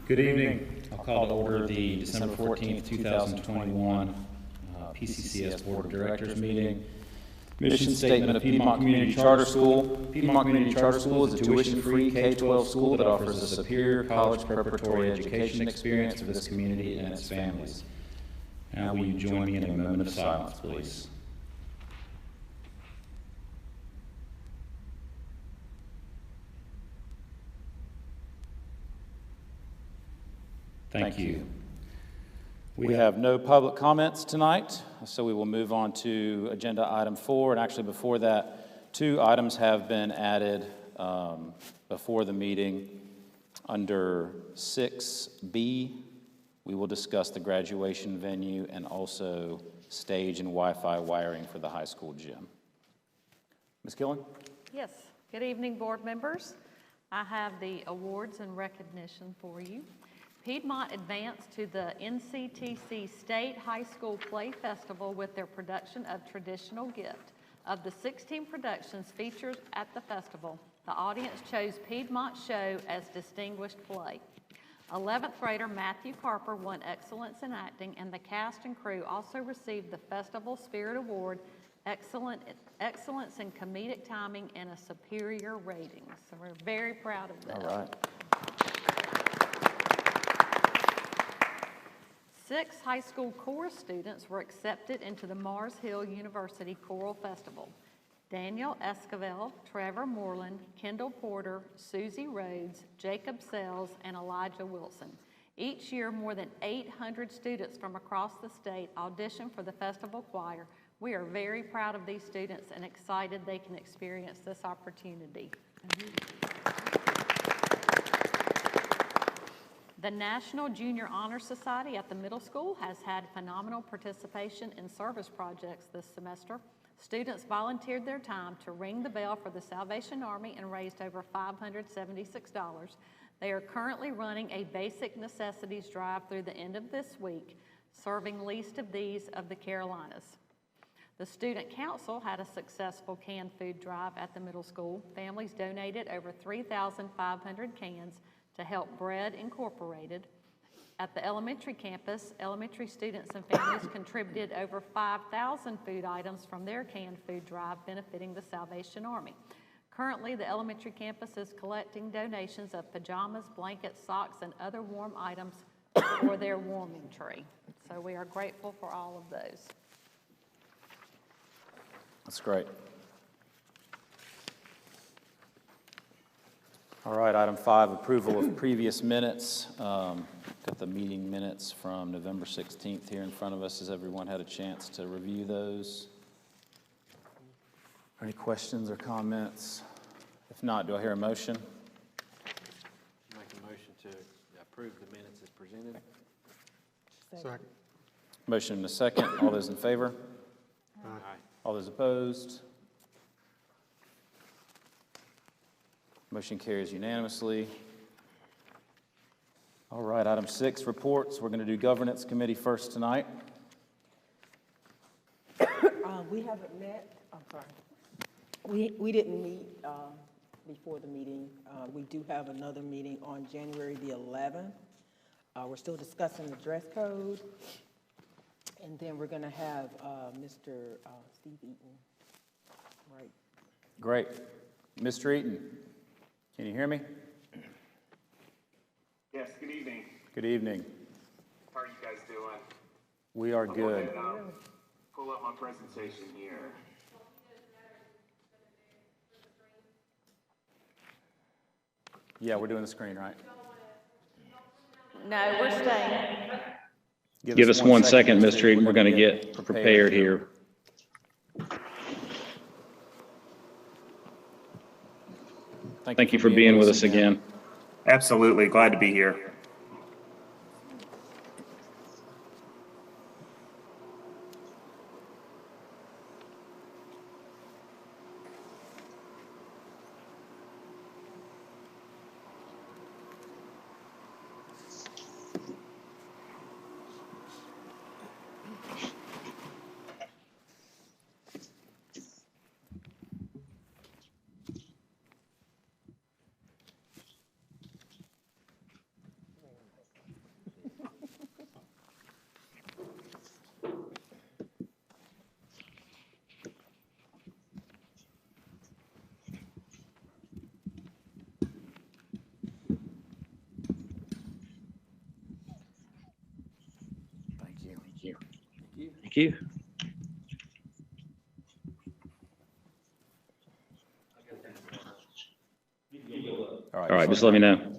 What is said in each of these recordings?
Good evening. I'll call to order the December 14th, 2021 PCCS Board of Directors meeting. Mission statement of Piedmont Community Charter School. Piedmont Community Charter School is a tuition-free K-12 school that offers a superior college preparatory education experience for this community and its families. Now will you join me in a moment of silence, please? Thank you. We have no public comments tonight, so we will move on to agenda item 4. And actually before that, 2 items have been added before the meeting. Under 6B, we will discuss the graduation venue and also stage and Wi-Fi wiring for the high school gym. Ms. Killen? Yes. Good evening, board members. I have the awards and recognition for you. Piedmont advanced to the NCTC State High School Play Festival with their production of Traditional Gift. Of the 16 productions featured at the festival, the audience chose Piedmont's show as Distinguished Play. 11th grader Matthew Carper won Excellence in Acting, and the cast and crew also received the Festival Spirit Award, Excellence in Comedic Timing, and a Superior Rating. So we're very proud of that. All right. 6 high school chorus students were accepted into the Mars Hill University Choral Festival. Daniel Esquivel, Trevor Moreland, Kendall Porter, Susie Rhodes, Jacob Sells, and Elijah Wilson. Each year, more than 800 students from across the state audition for the festival choir. We are very proud of these students and excited they can experience this opportunity. The National Junior Honor Society at the middle school has had phenomenal participation in service projects this semester. Students volunteered their time to ring the bell for the Salvation Army and raised over $576. They are currently running a basic necessities drive through the end of this week, serving least of these of the Carolinas. The Student Council had a successful canned food drive at the middle school. Families donated over 3,500 cans to help Bread Incorporated. At the elementary campus, elementary students and families contributed over 5,000 food items from their canned food drive benefiting the Salvation Army. Currently, the elementary campus is collecting donations of pajamas, blankets, socks, and other warm items for their warming tree. So we are grateful for all of those. That's great. All right, item 5, approval of previous minutes. Got the meeting minutes from November 16th here in front of us. Has everyone had a chance to review those? Any questions or comments? If not, do I hear a motion? Make a motion to approve the minutes as presented. Second. Motion and a second. All those in favor? Aye. All those opposed? Motion carries unanimously. All right, item 6, reports. We're going to do Governance Committee first tonight. We haven't met, I'm sorry. We didn't meet before the meeting. We do have another meeting on January the 11th. We're still discussing the dress code. And then we're going to have Mr. Steve Eaton. Right. Great. Mr. Eaton, can you hear me? Yes, good evening. Good evening. How are you guys doing? We are I'll good. go ahead and pull up my presentation here. Yeah, we're doing the screen, right? No, we're staying. Give us 1 second, Mr. Eaton. We're going to get prepared here. Thank you for being with us again. Absolutely, glad to be here. Thank you. All right, just let me know.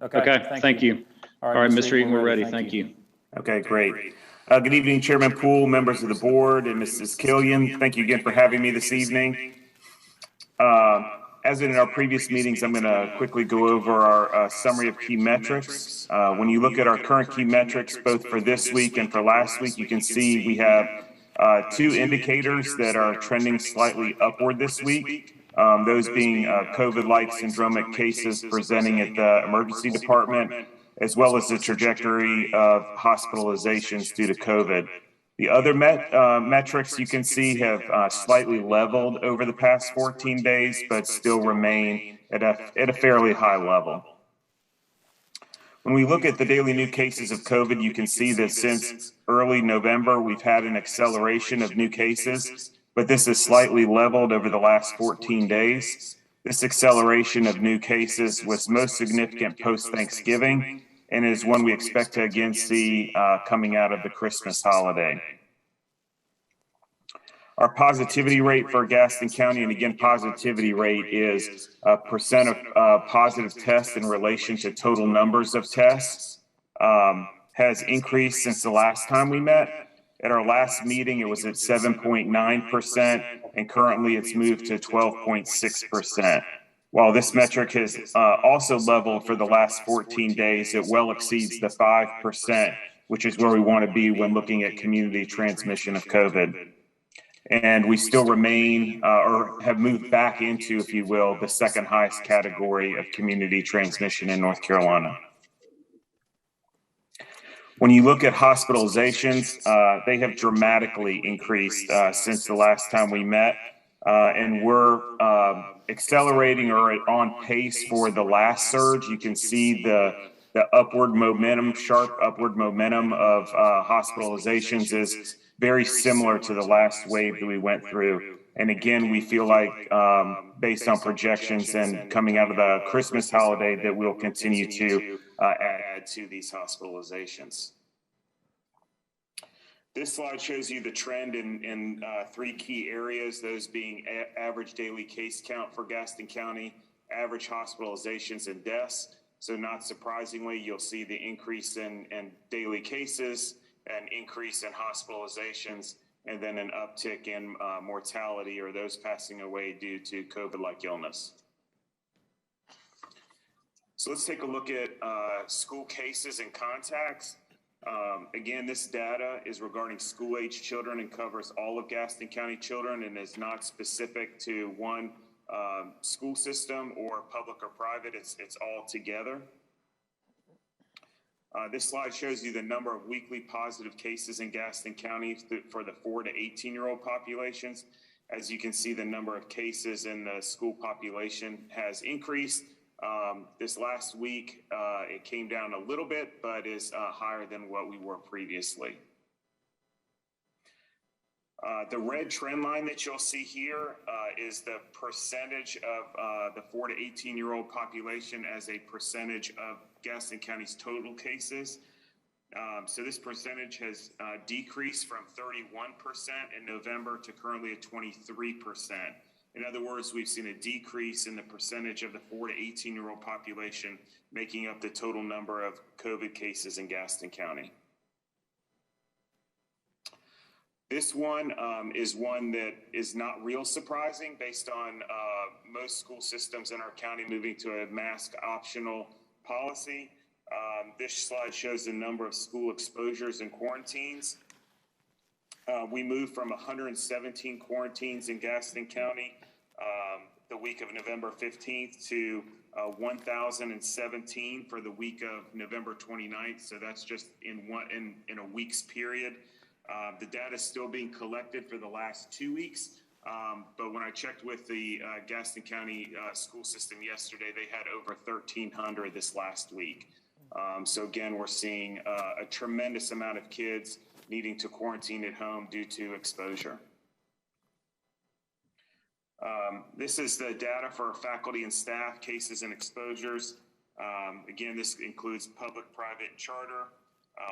Okay, thank you. All right, Mr. Eaton, we're ready. Thank you. Okay, great. Good evening, Chairman Poole, members of the board, and Mrs. Killian. Thank you again for having me this evening. As in our previous meetings, I'm going to quickly go over our summary of key metrics. When you look at our current key metrics, both for this week and for last week, you can see we have two indicators that are trending slightly upward this week. Those being COVID-like syndromic cases presenting at the emergency department, as well as the trajectory of hospitalizations due to COVID. The other metrics you can see have slightly leveled over the past 14 days, but still remain at a fairly high level. When we look at the daily new cases of COVID, you can see that since early November, we've had an acceleration of new cases, but this is slightly leveled over the last 14 days. This acceleration of new cases was most significant post-Thanksgiving and is one we expect to again see coming out of the Christmas holiday. Our positivity rate for Gaston County, and again, positivity rate is a percent of positive tests in relation to total numbers of tests, has increased since the last time we met. At our last meeting, it was at 7.9%, and currently it's moved to 12.6%. While this metric has also leveled for the last 14 days, it well exceeds the 5%, which is where we want to be when looking at community transmission of COVID. And we still remain or have moved back into, if you will, the second highest category of community transmission in North Carolina. When you look at hospitalizations, they have dramatically increased since the last time we met, and we're accelerating or on pace for the last surge. You can see the upward momentum, sharp upward momentum of hospitalizations is very similar to the last wave that we went through. And again, we feel like based on projections and coming out of the Christmas holiday that we'll continue to add to these hospitalizations. This slide shows you the trend in three key areas, those being average daily case count for Gaston County, average hospitalizations and deaths. So not surprisingly, you'll see the increase in daily cases, an increase in hospitalizations, and then an uptick in mortality or those passing away due to COVID-like illness. So let's take a look at school cases and contacts. Again, this data is regarding school-age children and covers all of Gaston County children and is not specific to one school system or public or private. It's all together. This slide shows you the number of weekly positive cases in Gaston County for the 4 to 18-year-old populations. As you can see, the number of cases in the school population has increased. This last week, it came down a little bit, but is higher than what we were previously. The red trend line that you'll see here is the percentage of the 4 to 18-year-old population as a percentage of Gaston County's total cases. So this percentage has decreased from 31% in November to currently at 23%. In other words, we've seen a decrease in the percentage of the 4 to 18-year-old population making up the total number of COVID cases in Gaston County. This one is one that is not real surprising based on most school systems in our county moving to a mask optional policy. This slide shows the number of school exposures and quarantines. We moved from 117 quarantines in Gaston County the week of November 15th to 1,017 for the week of November 29th. So that's just in a week's period. The data is still being collected for the last 2 weeks, but when I checked with the Gaston County school system yesterday, they had over 1,300 this last week. So again, we're seeing a tremendous amount of kids needing to quarantine at home due to exposure. This is the data for our faculty and staff, cases and exposures. Again, this includes public, private, and charter.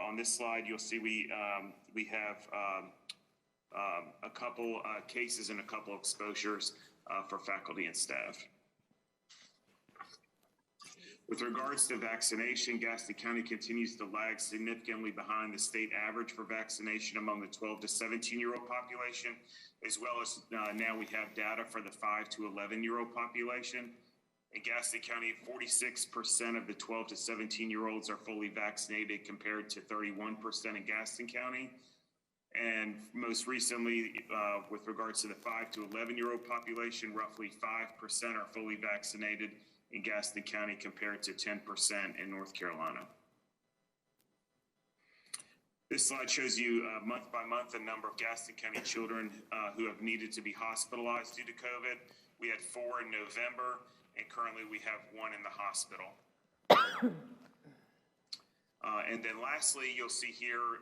On this slide, you'll see we have a couple cases and a couple exposures for faculty and staff. With regards to vaccination, Gaston County continues to lag significantly behind the state average for vaccination among the 12 to 17-year-old population, as well as now we have data for the 5 to 11-year-old population. In Gaston County, 46% of the 12 to 17-year-olds are fully vaccinated compared to 31% in Gaston County. And most recently, with regards to the 5 to 11-year-old population, roughly 5% are fully vaccinated in Gaston County compared to 10% in North Carolina. This slide shows you month by month the number of Gaston County children who have needed to be hospitalized due to COVID. We had 4 in November, and currently we have 1 in the hospital. And then lastly, you'll see here,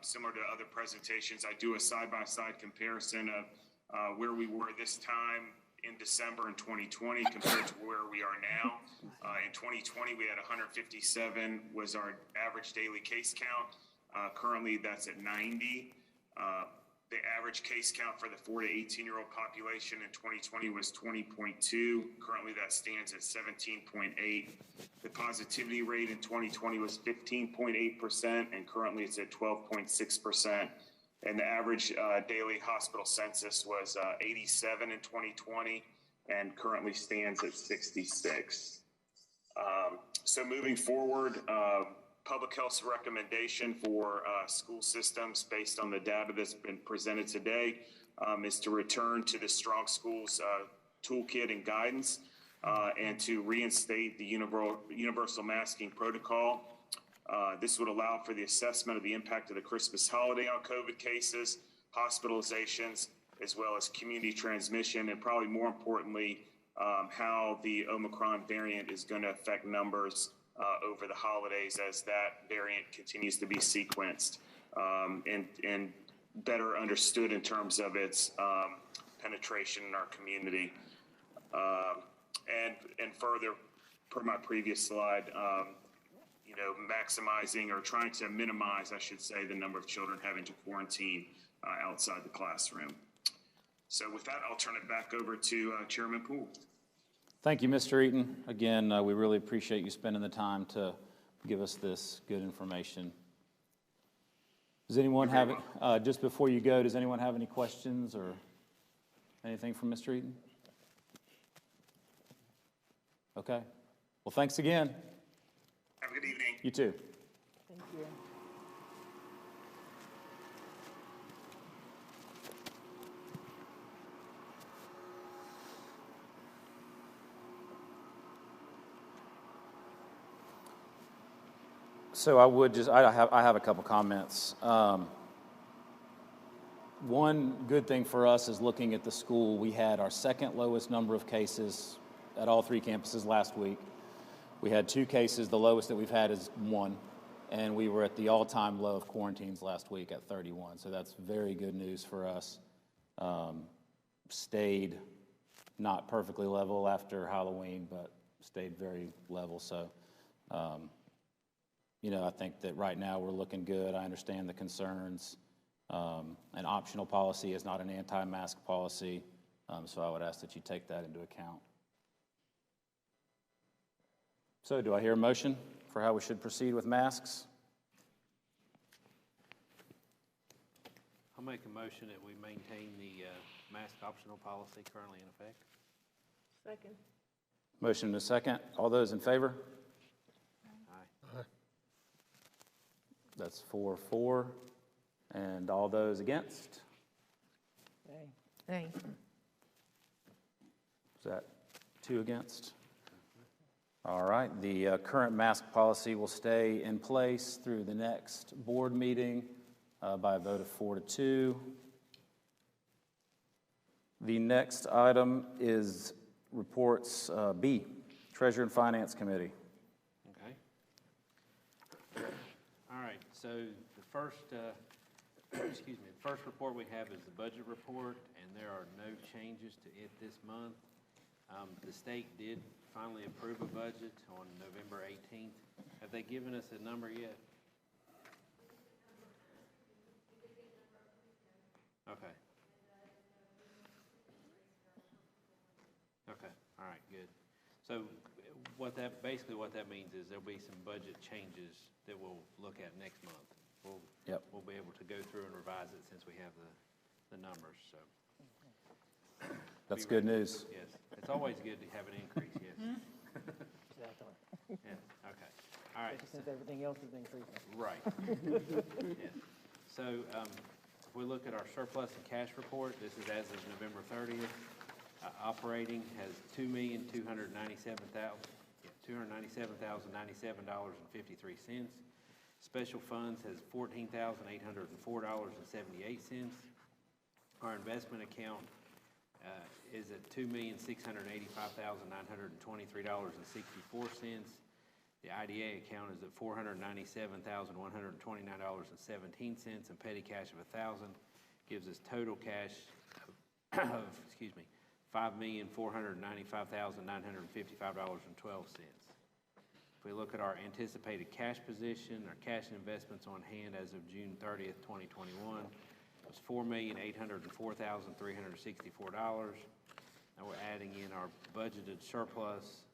similar to other presentations, I do a side-by-side comparison of where we were this time in December in 2020 compared to where we are now. In 2020, we had 157 was our average daily case count. Currently, that's at 90. The average case count for the 4 to 18-year-old population in 2020 was 20.2. Currently, that stands at 17.8. The positivity rate in 2020 was 15.8%, and currently it's at 12.6%. And the average daily hospital census was 87 in 2020 and currently stands at 66. So moving forward, public health's recommendation for school systems based on the data that's been presented today is to return to the Strong Schools toolkit and guidance and to reinstate the universal masking protocol. This would allow for the assessment of the impact of the Christmas holiday on COVID cases, hospitalizations, as well as community transmission, and probably more importantly, how the Omicron variant is going to affect numbers over the holidays as that variant continues to be sequenced and better understood in terms of its penetration in our community. And further, per my previous slide, maximizing or trying to minimize, I should say, the number of children having to quarantine outside the classroom. So with that, I'll turn it back over to Chairman Poole. Thank you, Mr. Eaton. Again, we really appreciate you spending the time to give us this good information. Does anyone have, just before you go, does anyone have any questions or anything from Mr. Eaton? Okay. Well, thanks again. Have a good evening. You too. Thank you. So I have a couple comments. One good thing for us is looking at the school. We had our second lowest number of cases at all 3 campuses last week. We had 2 cases. The lowest that we've had is 1. And we were at the all-time low of quarantines last week at 31. So that's very good news for us. Stayed not perfectly level after Halloween, but stayed very level. So, I think that right now we're looking good. I understand the concerns. An optional policy is not an anti-mask policy. So I would ask that you take that into account. So do I hear a motion for how we should proceed with masks? I'll make a motion that we maintain the mask optional policy currently in effect. Second. Motion and a second. All those in favor? Aye. That's 4-4. And all those against? Nay. Is that 2 against? All right. The current mask policy will stay in place through the next board meeting. by a vote of 4-2. The next item is reports B, Treasurer and Finance Committee. Okay. All right, so the first, excuse me, the first report we have is the budget report, and there are no changes to it this month. The state did finally approve a budget on November 18th. Have they given us a number yet? Okay. Okay, all right, good. So basically what that means is there'll be some budget changes that we'll look at next month. We'll be able to go through and revise it since we have the numbers, so. That's good news. Yes, it's always good to have an increase, yes. Exactly. Yeah, okay, all right. Since everything else is increasing. Right. Yeah. So if we look at our surplus and cash report, this is as of November 30th. Operating has $297,097.53. Special funds has $14,804.78. Our investment account is at $2,685,923.64. The IDA account is at $497,129.17, and petty cash of $1,000 gives us total cash of excuse me, $5,495,955.12. If we look at our anticipated cash position, our cash and investments on hand as of June 30th, 2021, was $4,804,364. Now we're adding in our budgeted surplus,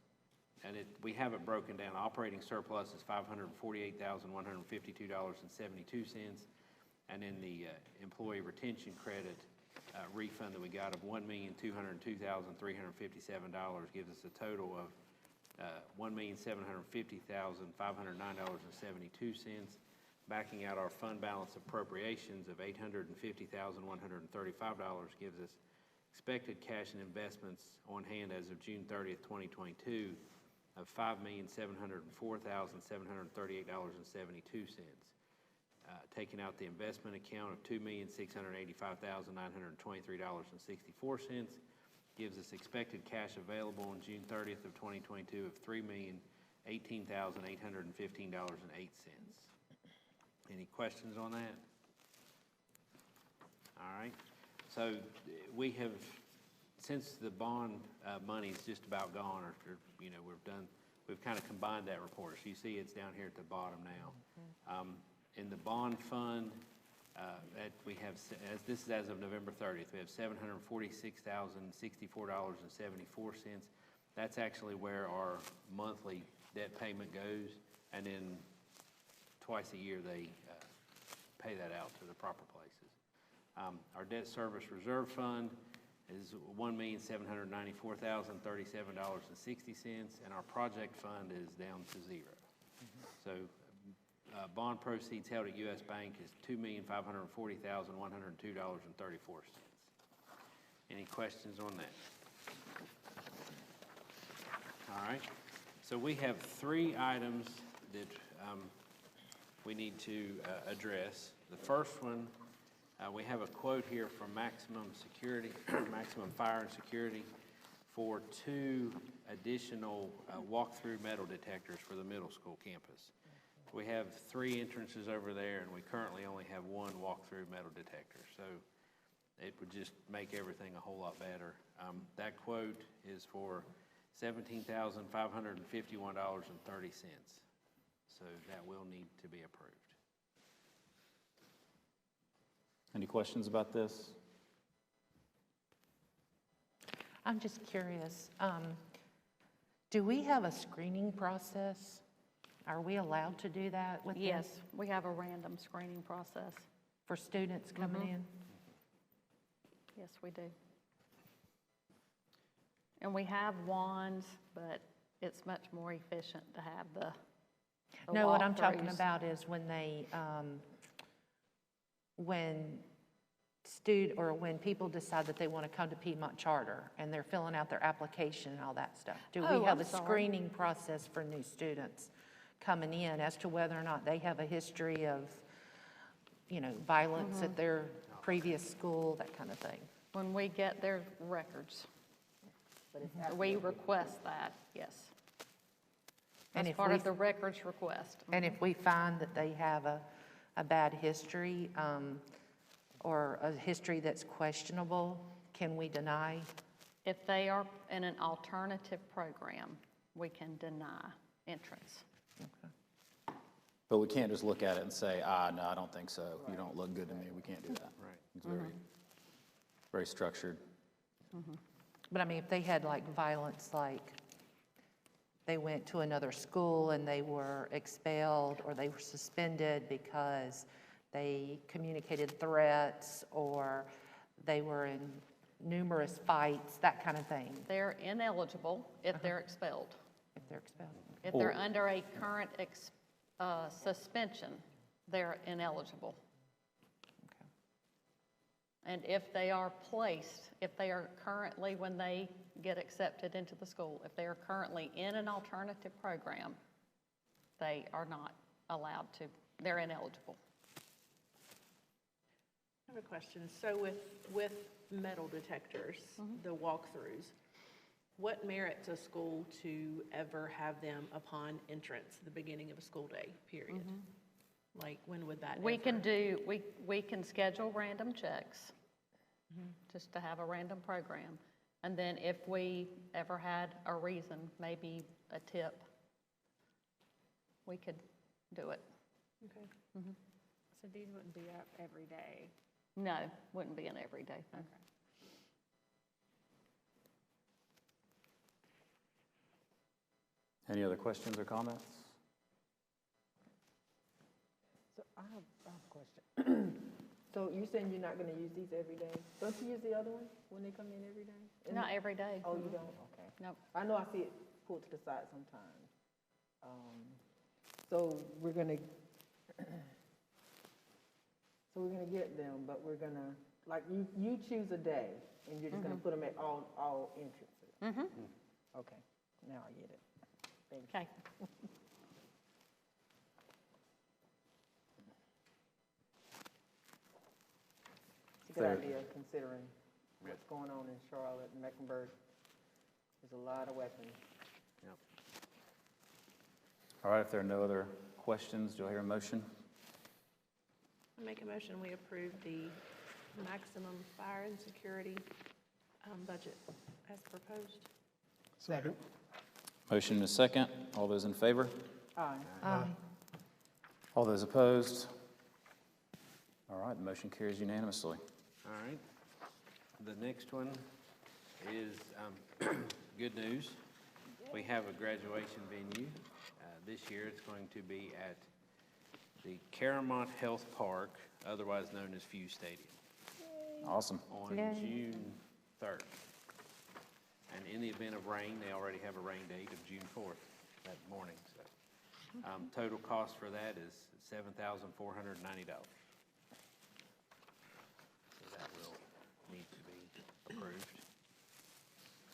and we have it broken down. Operating surplus is $548,152.72, and in the employee retention credit refund that we got of $1,202,357 gives us a total of $1,750,509.72. Backing out our fund balance appropriations of $850,135 gives us expected cash and investments on hand as of June 30th, 2022 of $5,704,738.72. Taking out the investment account of $2,685,923.64 gives us expected cash available on June 30th of 2022 of $3,018,815.08. Any questions on that? All right. So we have, since the bond money is just about gone, or we've kind of combined that report. So you see it's down here at the bottom now. In the bond fund, that we have, this is as of November 30th, we have $746,064.74. That's actually where our monthly debt payment goes, and then twice a year they pay that out to the proper places. Our debt service reserve fund is $1,794,037.60, and our project fund is down to zero. So bond proceeds held at U.S. Bank is $2,540,102.34. Any questions on that? All right. So we have three items that we need to address. The first one, we have a quote here from Maximum Security, Maximum Fire and Security, for 2 additional walk-through metal detectors for the middle school campus. We have 3 entrances over there, and we currently only have 1 walk-through metal detector. So it would just make everything a whole lot better. That quote is for $17,551.30. So that will need to be approved. Any questions about this? I'm just curious, do we have a screening process? Are we allowed to do that with Yes, this we have a random screening process. for students coming in? Yes, we do. And we have wands, but it's much more efficient to have the No, what I'm talking walkthroughs. about is when they, when people decide that they want to come to Piedmont Charter and they're filling out their application and all that stuff. Do we Oh, have I'm a sorry. screening process for new students coming in as to whether or not they have a history of violence at their previous school, that kind of thing. When we get their records, we request that, yes. And As if part we- of the records request. And if we find that they have a bad history, or a history that's questionable, can we deny? If they are in an alternative program, we can deny entrance. But we can't just look at it and say, no, I don't think so. You don't look good to me. We can't do that. Right. It's very, very structured. But I mean, if they had like violence, like they went to another school and they were expelled or they were suspended because they communicated threats or they were in numerous fights, that kind of thing, They're ineligible if they're expelled. if they're expelled. If they're under a current suspension, they're ineligible. And if they are placed, if they are currently, when they get accepted into the school, if they are currently in an alternative program, they are not allowed to, they're ineligible. I have a question. So with metal detectors, the walkthroughs, what merits a school to ever have them upon entrance, the beginning of a school day, period? Like, when would that We ever- can do, we can schedule random checks, just to have a random program. And then if we ever had a reason, maybe a tip, we could do it. Okay. So these wouldn't be up every day? No, wouldn't be an everyday thing. Any other questions or comments? So I have a question. So you're saying you're not going to use these every day? Don't you use the other ones when they come in every day? Not every day. Oh, you don't? Okay. Nope. I know I see it pulled to the side sometimes. So we're going to, get them, but we're going to, like, you choose a day, and you're just going to put them at all entrances? Okay, now I get it. Thank you. Okay. It's a good idea, considering what's going on in Charlotte and Mecklenburg. There's a lot of weapons. Yep. All right, if there are no other questions, do I hear a motion? I make a motion, we approve the maximum fire and security budget as proposed. Second. Motion and a second. All those in favor? Aye. All those opposed? All right, the motion carries unanimously. All right. The next one is good news. We have a graduation venue. This year it's going to be at the Piedmont Health Park, otherwise known as Few Stadium, Awesome. on June 3rd. And in the event of rain, they already have a rain date of June 4th that morning. So, total cost for that is $7,490. So that will need to be approved.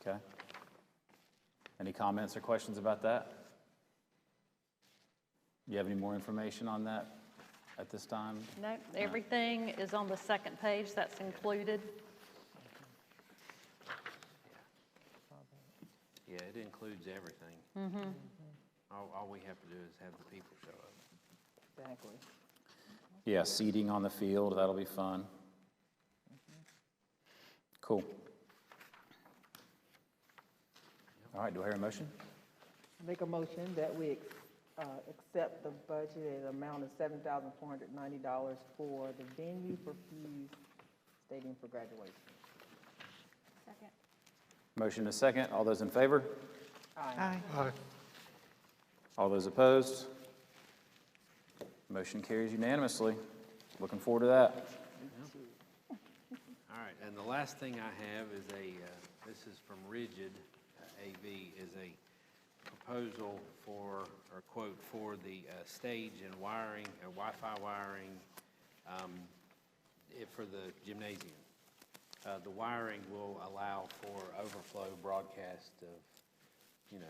Okay. Any comments or questions about that? Do you have any more information on that at this time? No, everything is on the second page, that's included. Yeah, it includes everything. All we have to do is have the people show up. Exactly. Yeah, seating on the field, that'll be fun. Cool. All right, do I hear a motion? Make a motion that we accept the budgeted amount of $7,490 for the venue for Fuse Stadium for graduation. Second. Motion and a second. All those in favor? Aye. Aye. All those opposed? Motion carries unanimously. Looking forward to that. All right, and the last thing I have is this is from Rigid AV, is a proposal for, or quote, for the stage and wiring, Wi-Fi wiring for the gymnasium. The wiring will allow for overflow broadcast of,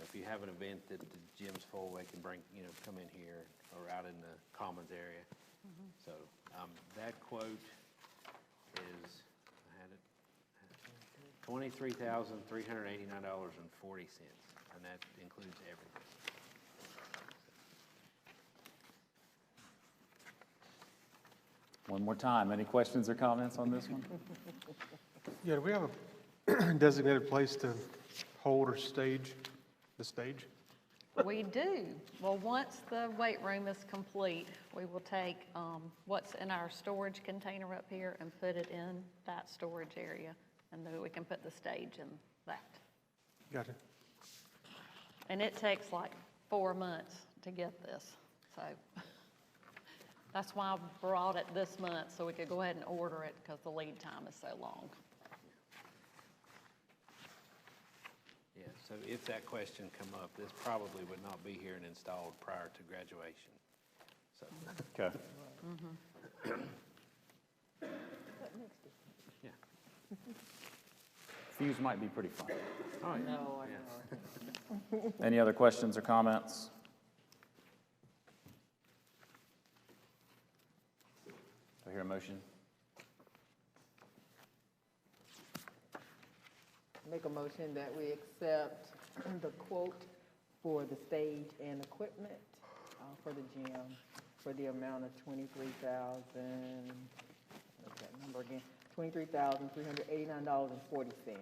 if you have an event that the gym's full, they can bring, come in here or out in the commons area. So that quote is, I had it, $23,389.40, and that includes everything. One more time, any questions or comments on this one? Yeah, do we have a designated place to hold or stage the stage? We do. Well, once the weight room is complete, we will take what's in our storage container up here and put it in that storage area, and then we can put the stage in that. Gotcha. And it takes like 4 months to get this, so that's why I brought it this month, so we could go ahead and order it, because the lead time is so long. Yeah, so if that question come up, this probably would not be here and installed prior to graduation. So, Okay. yeah. Fuse might be pretty fun. Oh, yeah. No, I know. Any other questions or comments? Do I hear a motion? Make a motion that we accept the quote for the stage and equipment for the gym for the amount of $23,000, what's that number again? $23,389.40.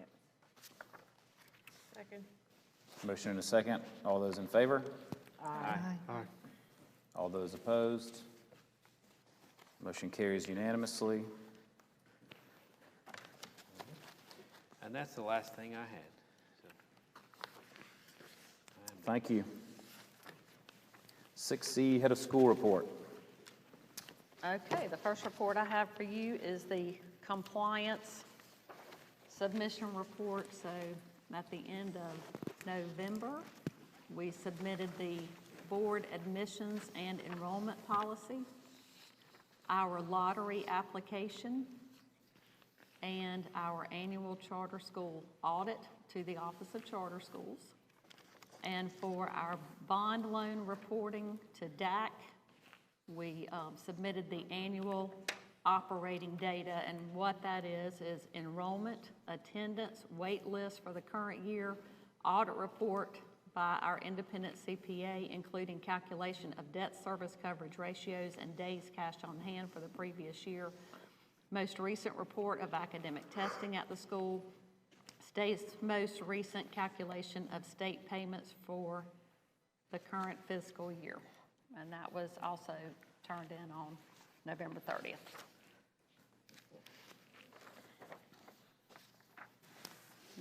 Second. Motion and a second. All those in favor? Aye. Aye. All those opposed? Motion carries unanimously. And that's the last thing I had. So, Thank you. 6C, Head of School Report. Okay, the first report I have for you is the compliance submission report. So at the end of November, we submitted the board admissions and enrollment policy, our lottery application, and our annual charter school audit to the Office of Charter Schools. And for our bond loan reporting to DAC, we submitted the annual operating data, and what that is enrollment, attendance, wait list for the current year, audit report by our independent CPA, including calculation of debt service coverage ratios and days cash on hand for the previous year, most recent report of academic testing at the school, state's most recent calculation of state payments for the current fiscal year. And that was also turned in on November 30th.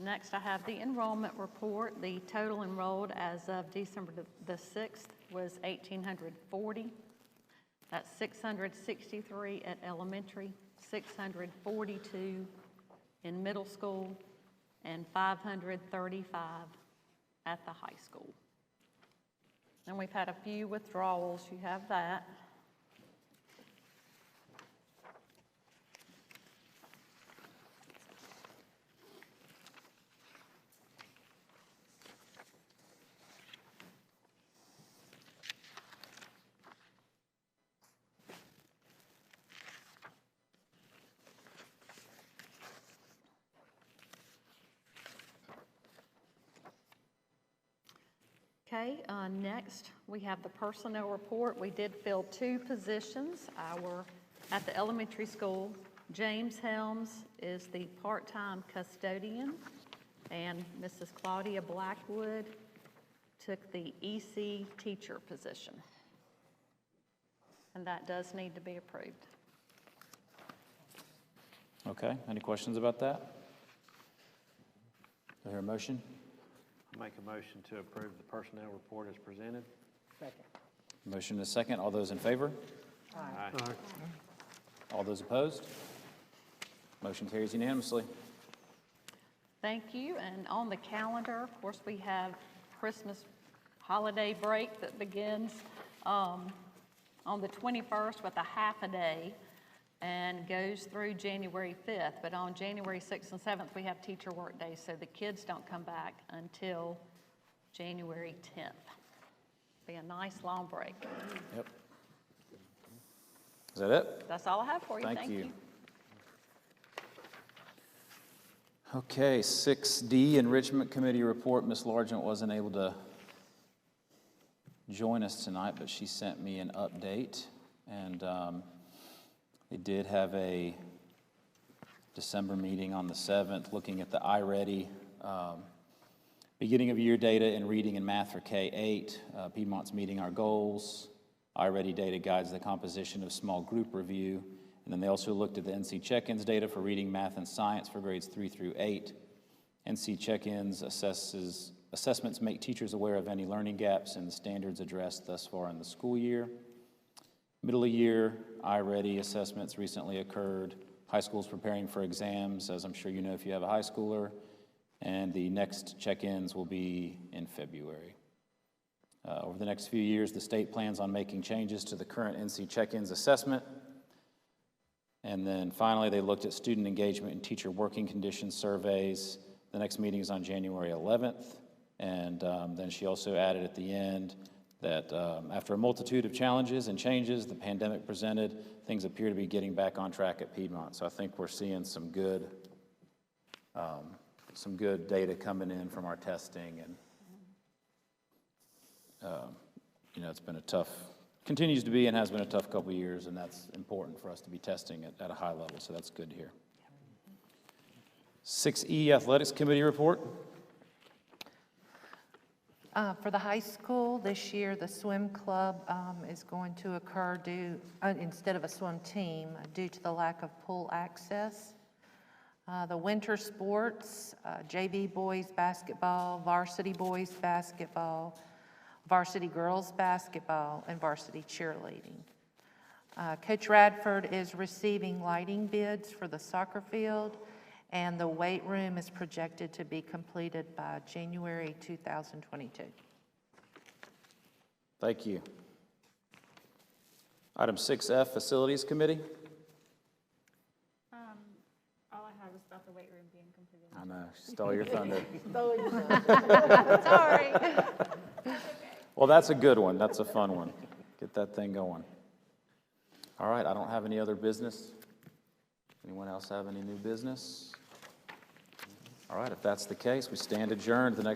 Next, I have the enrollment report. The total enrolled as of December the 6th was 1,840. That's 663 at elementary, 642 in middle school, and 535 at the high school. And we've had a few withdrawals. You have that. Okay, next we have the personnel report. We did fill 2 positions. At the elementary school, James Helms is the part-time custodian, and Mrs. Claudia Blackwood took the EC teacher position. And that does need to be approved. Okay, any questions about that? Do I hear a motion? I'll make a motion to approve the personnel report as presented. Second. Motion and a second. All those in favor? Aye. Aye. All those opposed? Motion carries unanimously. Thank you. And on the calendar, of course, we have Christmas holiday break that begins on the 21st with a half a day and goes through January 5th. But on January 6th and 7th, we have teacher work days, so the kids don't come back until January 10th. Be a nice long break. Yep. Is that it? That's all I have for you. Thank you. Okay, 6D, Enrichment Committee report. Ms. Largent wasn't able to join us tonight, but she sent me an update. And they did have a December meeting on the 7th looking at the iReady beginning of year data in reading and math for K-8. Piedmont's meeting our goals. iReady data guides the composition of small group review. And then they also looked at the NC check-ins data for reading, math, and science for grades 3 through 8. NC check-ins assessments make teachers aware of any learning gaps in the standards addressed thus far in the school year. Middle of year, iReady assessments recently occurred. High school's preparing for exams, as I'm sure you know if you have a high schooler. And the next check-ins will be in February. Over the next few years, the state plans on making changes to the current NC check-ins assessment. And then finally, they looked at student engagement and teacher working conditions surveys. The next meeting is on January 11th. And then she also added at the end that after a multitude of challenges and changes the pandemic presented, things appear to be getting back on track at Piedmont. So I think we're seeing some good data coming in from our testing. And, it's been a tough, continues to be and has been a tough couple of years, and that's important for us to be testing at a high level, so that's good to hear. 6E, Athletics Committee report. For the high school this year, the swim club is going to occur instead of a swim team due to the lack of pool access. The winter sports, JV boys basketball, varsity boys basketball, varsity girls basketball, and varsity cheerleading. Coach Radford is receiving lighting bids for the soccer field, and the weight room is projected to be completed by January 2022. Thank you. Item 6F, Facilities Committee. All I have is about the weight room being completed. I know, she stole your thunder. Sorry. Well, that's a good one. That's a fun one. Get that thing going. All right, I don't have any other business. Anyone else have any new business? All right, if that's the case, we stand adjourned. The next